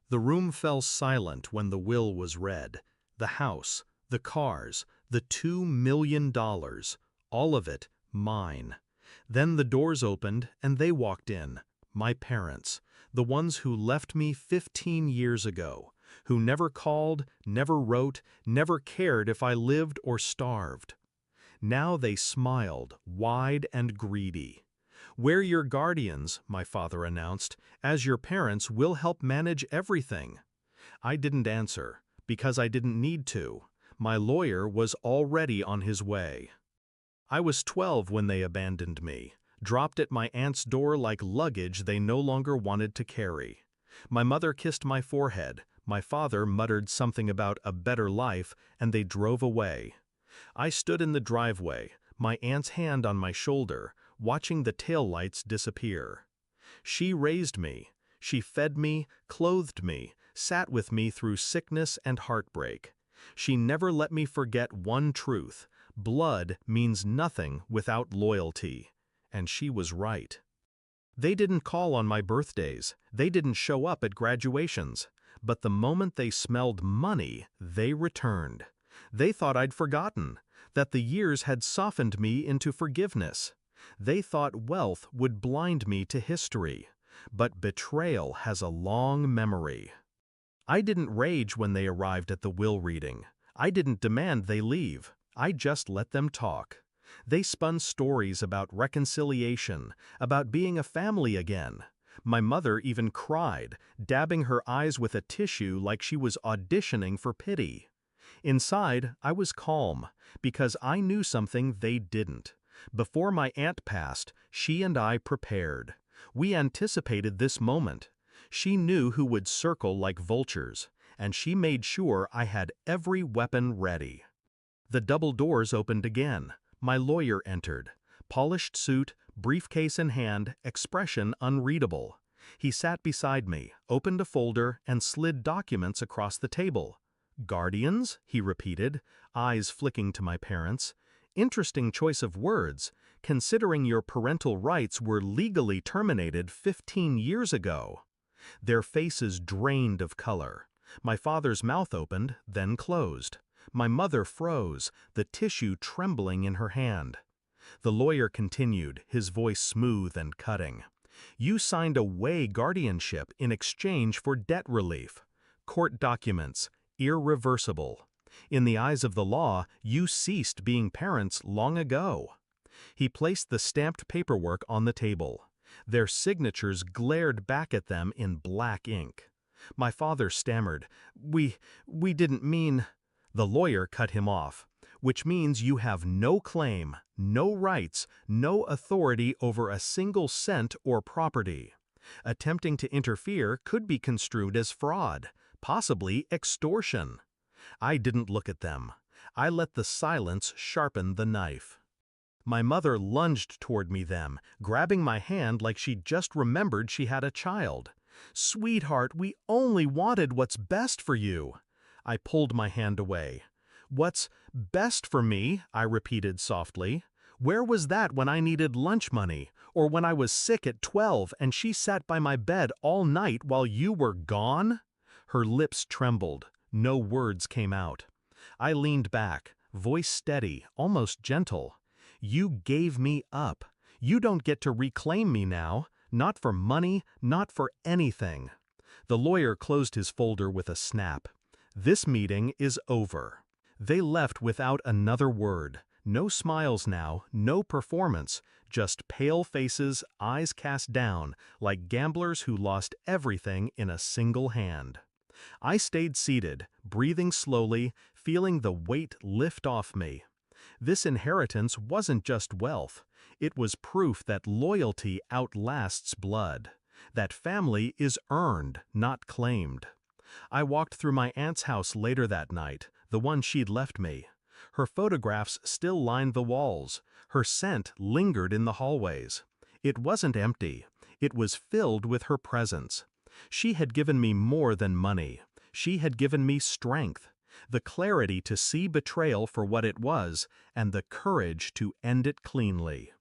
The room fell silent when the will was read. The house, the cars, the $2 million, all of it mine. Then the doors opened and they walked in. My parents, the ones who left me 15 years ago, who never called, never wrote, never cared if I lived or starved. Now they smiled, wide and greedy. "We're your guardians," my father announced. "As your parents, we'll help manage everything." I didn't answer, because I didn't need to. My lawyer was already on his way. I was 12 when they abandoned me, dropped at my aunt's door like luggage they no longer wanted to carry. My mother kissed my forehead, my father muttered something about a better life, and they drove away. I stood in the driveway, my aunt's hand on my shoulder, watching the taillights disappear. She raised me. She fed me, clothed me, sat with me through sickness and heartbreak. She never let me forget one truth: blood means nothing without loyalty. And she was right. They didn't call on my birthdays. They didn't show up at graduations. But the moment they smelled money, they returned. They thought I'd forgotten, that the years had softened me into forgiveness. They thought wealth would blind me to history. But betrayal has a long memory. I didn't rage when they arrived at the will reading. I didn't demand they leave. I just let them talk. They spun stories about reconciliation, about being a family again. My mother even cried, dabbing her eyes with a tissue like she was auditioning for pity. Inside, I was calm, because I knew something they didn't. Before my aunt passed, she and I prepared. We anticipated this moment. She knew who would circle like vultures, and she made sure I had every weapon ready. The double doors opened again. My lawyer entered. Polished suit, briefcase in hand, expression unreadable. He sat beside me, opened a folder, and slid documents across the table. "Guardians?" he repeated, eyes flicking to my parents. "Interesting choice of words, considering your parental rights were legally terminated 15 years ago." Their faces drained of color. My father's mouth opened, then closed. My mother froze, the tissue trembling in her hand. The lawyer continued, his voice smooth and cutting. "You signed away guardianship in exchange for debt relief. Court documents, irreversible. In the eyes of the law, you ceased being parents long ago." He placed the stamped paperwork on the table. Their signatures glared back at them in black ink. My father stammered, We didn't mean—" The lawyer cut him off. "Which means you have no claim, no rights, no authority over a single cent or property. Attempting to interfere could be construed as fraud, possibly extortion." I didn't look at them. I let the silence sharpen the knife. My mother lunged toward me then, grabbing my hand like she'd just remembered she had a child. "Sweetheart, we only wanted what's best for you." I pulled my hand away. "What's best for me?" I repeated softly. "Where was that when I needed lunch money, or when I was sick at 12 and she sat by my bed all night while you were gone?" Her lips trembled. No words came out. I leaned back, voice steady, almost gentle. "You gave me up. You don't get to reclaim me now. Not for money, not for anything." The lawyer closed his folder with a snap. "This meeting is over." They left without another word. No smiles now, no performance, just pale faces, eyes cast down, like gamblers who lost everything in a single hand. I stayed seated, breathing slowly, feeling the weight lift off me. This inheritance wasn't just wealth. It was proof that loyalty outlasts blood, that family is earned, not claimed. I walked through my aunt's house later that night, the one she'd left me. Her photographs still lined the walls. Her scent lingered in the hallways. It wasn't empty. It was filled with her presence. She had given me more than money. She had given me strength, the clarity to see betrayal for what it was, and the courage to end it cleanly.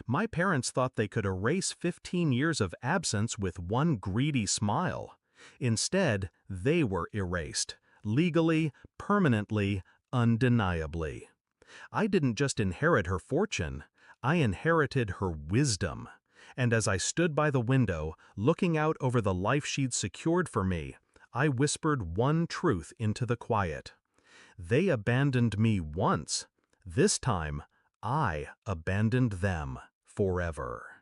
My parents thought they could erase 15 years of absence with one greedy smile. Instead, they were erased, legally, permanently, undeniably. I didn't just inherit her fortune, I inherited her wisdom. And as I stood by the window, looking out over the life she'd secured for me, I whispered one truth into the quiet. They abandoned me once. This time, I abandoned them forever.